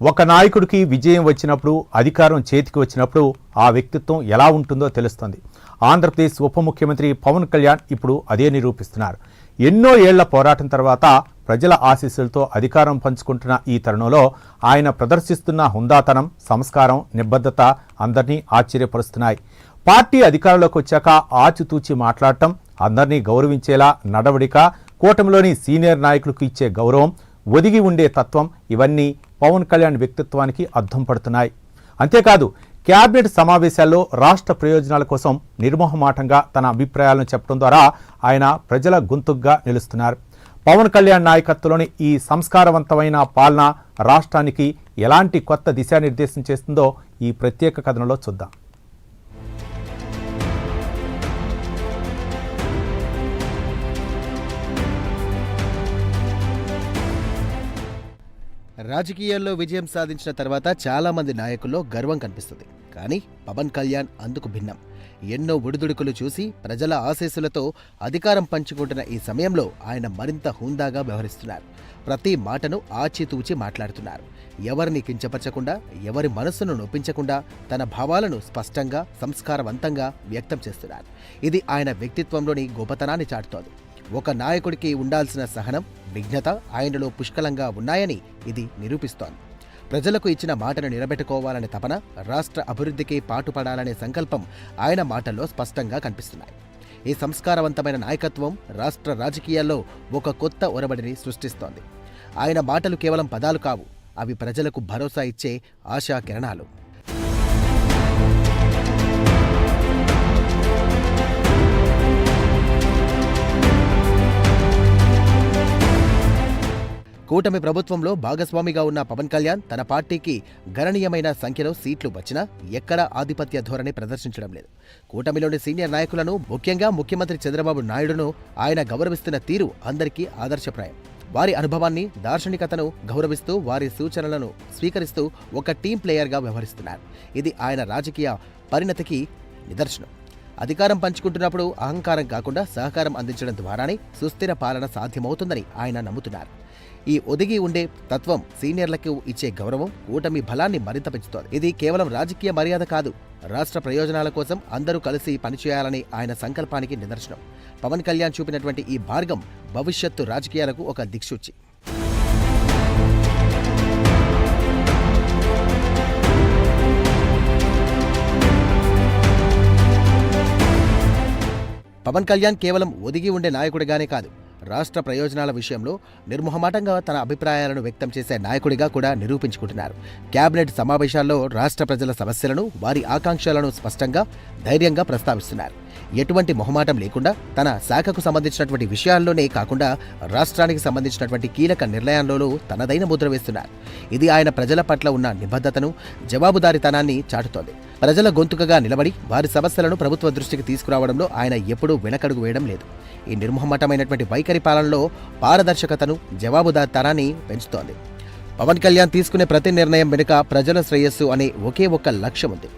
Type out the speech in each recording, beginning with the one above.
ఒక నాయకుడికి విజయం వచ్చినప్పుడు, అధికారం చేతికి వచ్చినప్పుడు ఆ వ్యక్తిత్వం ఎలా ఉంటుందో తెలుస్తుంది. ఆంధ్రప్రదేశ్ ఉప ముఖ్యమంత్రి పవన్ కళ్యాణ్ ఇప్పుడు అదే నిరూపిస్తున్నారు. ఎన్నో ఏళ్ల పోరాటం తర్వాత ప్రజల ఆశీస్సులతో అధికారం పంచుకుంటున్న ఈ తరుణంలో ఆయన ప్రదర్శిస్తున్న హుందాతనం, సంస్కారం, నిబద్ధత అందరినీ ఆశ్చర్యపరుస్తున్నాయి. పార్టీ అధికారంలోకి వచ్చాక ఆచితూచి మాట్లాడటం, అందరినీ గౌరవించేలా నడవడిక, కూటమిలోని సీనియర్ నాయకులకు ఇచ్చే గౌరవం, ఒదిగి ఉండే తత్వం ఇవన్నీ పవన్ కళ్యాణ్ వ్యక్తిత్వానికి అద్దం పడుతున్నాయి. అంతేకాదు క్యాబినెట్ సమావేశాల్లో రాష్ట్ర ప్రయోజనాల కోసం నిర్మోహమాటంగా తన అభిప్రాయాలను చెప్పడం ద్వారా ఆయన ప్రజల గొంతుగ్గా నిలుస్తున్నారు. పవన్ కళ్యాణ్ నాయకత్వంలోని ఈ సంస్కారవంతమైన పాలన రాష్ట్రానికి ఎలాంటి కొత్త దిశానిర్దేశం చేస్తుందో ఈ ప్రత్యేక కథనంలో చూద్దాం. రాజకీయాల్లో విజయం సాధించిన తర్వాత చాలా మంది నాయకుల్లో గర్వం కనిపిస్తుంది. కానీ పవన్ కళ్యాణ్ అందుకు భిన్నం. ఎన్నో ఒడిదుడుకులు చూసి ప్రజల ఆశీస్సులతో అధికారం పంచుకుంటున్న ఈ సమయంలో ఆయన మరింత హుందాగా వ్యవహరిస్తున్నారు. ప్రతి మాటను ఆచితూచి మాట్లాడుతున్నారు. ఎవరిని కించపరచకుండా, ఎవరి మనస్సును నొప్పించకుండా తన భావాలను స్పష్టంగా, సంస్కారవంతంగా వ్యక్తం చేస్తున్నారు. ఇది ఆయన వ్యక్తిత్వంలోని గొప్పతనాన్ని చాటుతోంది. ఒక నాయకుడికి ఉండాల్సిన సహనం, విఘ్నత ఆయనలో పుష్కలంగా ఉన్నాయని ఇది నిరూపిస్తోంది. ప్రజలకు ఇచ్చిన మాటను నిలబెట్టుకోవాలనే తపన, రాష్ట్ర అభివృద్ధికి పాటుపడాలనే సంకల్పం ఆయన మాటల్లో స్పష్టంగా కనిపిస్తున్నాయి. ఈ సంస్కారవంతమైన నాయకత్వం రాష్ట్ర రాజకీయాల్లో ఒక కొత్త ఒరబడిని సృష్టిస్తోంది. ఆయన మాటలు కేవలం పదాలు కావు, అవి ప్రజలకు భరోసా ఇచ్చే ఆశా కిరణాలు. కూటమి ప్రభుత్వంలో భాగస్వామిగా ఉన్న పవన్ కళ్యాణ్ తన పార్టీకి గణనీయమైన సంఖ్యలో సీట్లు వచ్చినా ఎక్కడా ఆధిపత్య ధోరణి ప్రదర్శించడం లేదు. కూటమిలోని సీనియర్ నాయకులను, ముఖ్యంగా ముఖ్యమంత్రి చంద్రబాబు నాయుడును ఆయన గౌరవిస్తున్న తీరు అందరికీ ఆదర్శప్రాయం. వారి అనుభవాన్ని, దార్శనికతను గౌరవిస్తూ, వారి సూచనలను స్వీకరిస్తూ ఒక టీం ప్లేయర్గా వ్యవహరిస్తున్నారు. ఇది ఆయన రాజకీయ పరిణతికి నిదర్శనం. అధికారం పంచుకుంటున్నప్పుడు అహంకారం కాకుండా సహకారం అందించడం ద్వారానే సుస్థిర పాలన సాధ్యమవుతుందని ఆయన నమ్ముతున్నారు. ఈ ఒదిగి ఉండే తత్వం, సీనియర్లకు ఇచ్చే గౌరవం కూటమి బలాన్ని మరింత పెంచుతోంది. ఇది కేవలం రాజకీయ మర్యాద కాదు, రాష్ట్ర ప్రయోజనాల కోసం అందరూ కలిసి పనిచేయాలని ఆయన సంకల్పానికి నిదర్శనం. పవన్ కళ్యాణ్ చూపినటువంటి ఈ మార్గం భవిష్యత్తు రాజకీయాలకు ఒక దిక్సూచి. పవన్ కళ్యాణ్ కేవలం ఒదిగి ఉండే నాయకుడిగానే కాదు, రాష్ట్ర ప్రయోజనాల విషయంలో నిర్మోహమాటంగా తన అభిప్రాయాలను వ్యక్తం చేసే నాయకుడిగా కూడా నిరూపించుకుంటున్నారు. క్యాబినెట్ సమావేశాల్లో రాష్ట్ర ప్రజల సమస్యలను, వారి ఆకాంక్షలను స్పష్టంగా, ధైర్యంగా ప్రస్తావిస్తున్నారు. ఎటువంటి మొహమాటం లేకుండా తన శాఖకు సంబంధించినటువంటి విషయాల్లోనే కాకుండా రాష్ట్రానికి సంబంధించినటువంటి కీలక నిర్ణయాల్లోనూ తనదైన ముద్ర వేస్తున్నారు. ఇది ఆయన ప్రజల పట్ల ఉన్న నిబద్ధతను, జవాబుదారీతనాన్ని చాటుతోంది. ప్రజల గొంతుకగా నిలబడి వారి సమస్యలను ప్రభుత్వ దృష్టికి తీసుకురావడంలో ఆయన ఎప్పుడూ వెనకడుగు వేయడం లేదు. ఈ నిర్మోహమాటమైనటువంటి వైఖరి పాలనలో పారదర్శకతను, జవాబుదారీతనాన్ని పెంచుతోంది. పవన్ కళ్యాణ్ తీసుకునే ప్రతి నిర్ణయం వెనుక ప్రజల శ్రేయస్సు అనే ఒకే ఒక్క లక్ష్యం ఉంది.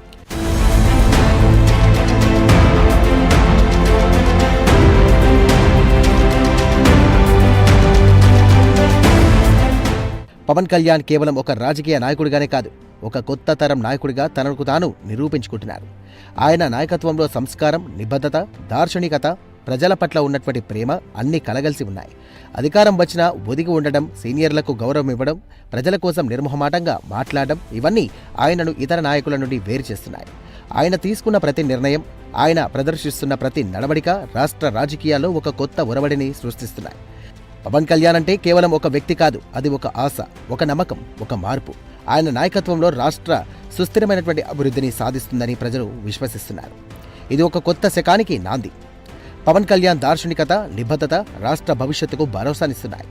పవన్ కళ్యాణ్ కేవలం ఒక రాజకీయ నాయకుడిగానే కాదు, ఒక కొత్త తరం నాయకుడిగా తనకు తాను నిరూపించుకుంటున్నారు. ఆయన నాయకత్వంలో సంస్కారం, నిబద్ధత, దార్శనికత, ప్రజల పట్ల ఉన్నటువంటి ప్రేమ అన్నీ కలగలిసి ఉన్నాయి. అధికారం వచ్చినా ఒదిగి ఉండడం, సీనియర్లకు గౌరవం ఇవ్వడం, ప్రజల కోసం నిర్మోహమాటంగా మాట్లాడడం ఇవన్నీ ఆయనను ఇతర నాయకుల నుండి వేరు చేస్తున్నాయి. ఆయన తీసుకున్న ప్రతి నిర్ణయం, ఆయన ప్రదర్శిస్తున్న ప్రతి నడవడిక రాష్ట్ర రాజకీయాల్లో ఒక కొత్త ఒరవడిని సృష్టిస్తున్నాయి. పవన్ కళ్యాణ్ అంటే కేవలం ఒక వ్యక్తి కాదు, అది ఒక ఆశ, ఒక నమ్మకం, ఒక మార్పు. ఆయన నాయకత్వంలో రాష్ట్ర సుస్థిరమైనటువంటి అభివృద్ధిని సాధిస్తుందని ప్రజలు విశ్వసిస్తున్నారు. ఇది ఒక కొత్త శకానికి నాంది. పవన్ కళ్యాణ్ దార్శనికత, నిబద్ధత రాష్ట్ర భవిష్యత్తుకు భరోసానిస్తున్నాయి.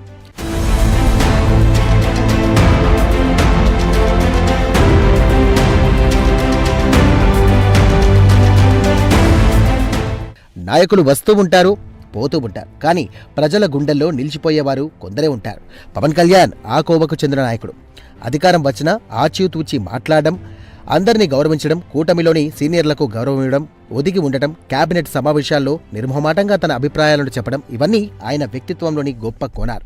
నాయకులు వస్తూ ఉంటారు, పోతూ ఉంటారు, కానీ ప్రజల గుండెల్లో నిలిచిపోయేవారు కొందరే ఉంటారు. పవన్ కళ్యాణ్ ఆ కోవకు చెందిన నాయకుడు. అధికారం వచ్చినా ఆచితూచి మాట్లాడడం, అందరినీ గౌరవించడం, కూటమిలోని సీనియర్లకు గౌరవం ఇవ్వడం, ఒదిగి ఉండటం, కేబినెట్ సమావేశాల్లో నిర్మోహమాటంగా తన అభిప్రాయాలను చెప్పడం ఇవన్నీ ఆయన వ్యక్తిత్వంలోని గొప్ప కోణాలు.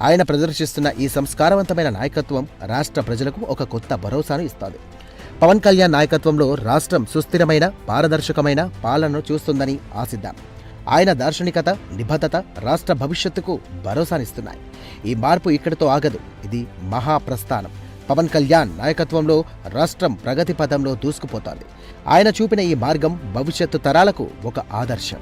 ఆయన ప్రదర్శిస్తున్న ఈ సంస్కారవంతమైన నాయకత్వం రాష్ట్ర ప్రజలకు ఒక కొత్త భరోసాను ఇస్తోంది. పవన్ కళ్యాణ్ నాయకత్వంలో రాష్ట్రం సుస్థిరమైన, పారదర్శకమైన పాలనను చూస్తుందని ఆశిద్దాం. ఆయన దార్శనికత, నిబద్ధత రాష్ట్ర భవిష్యత్తుకు భరోసానిస్తున్నాయి. ఈ మార్పు ఇక్కడితో ఆగదు. ఇది మహాప్రస్థానం. పవన్ కళ్యాణ్ నాయకత్వంలో రాష్ట్రం ప్రగతి పథంలో దూసుకుపోతోంది. ఆయన చూపిన ఈ మార్గం భవిష్యత్తు తరాలకు ఒక ఆదర్శం.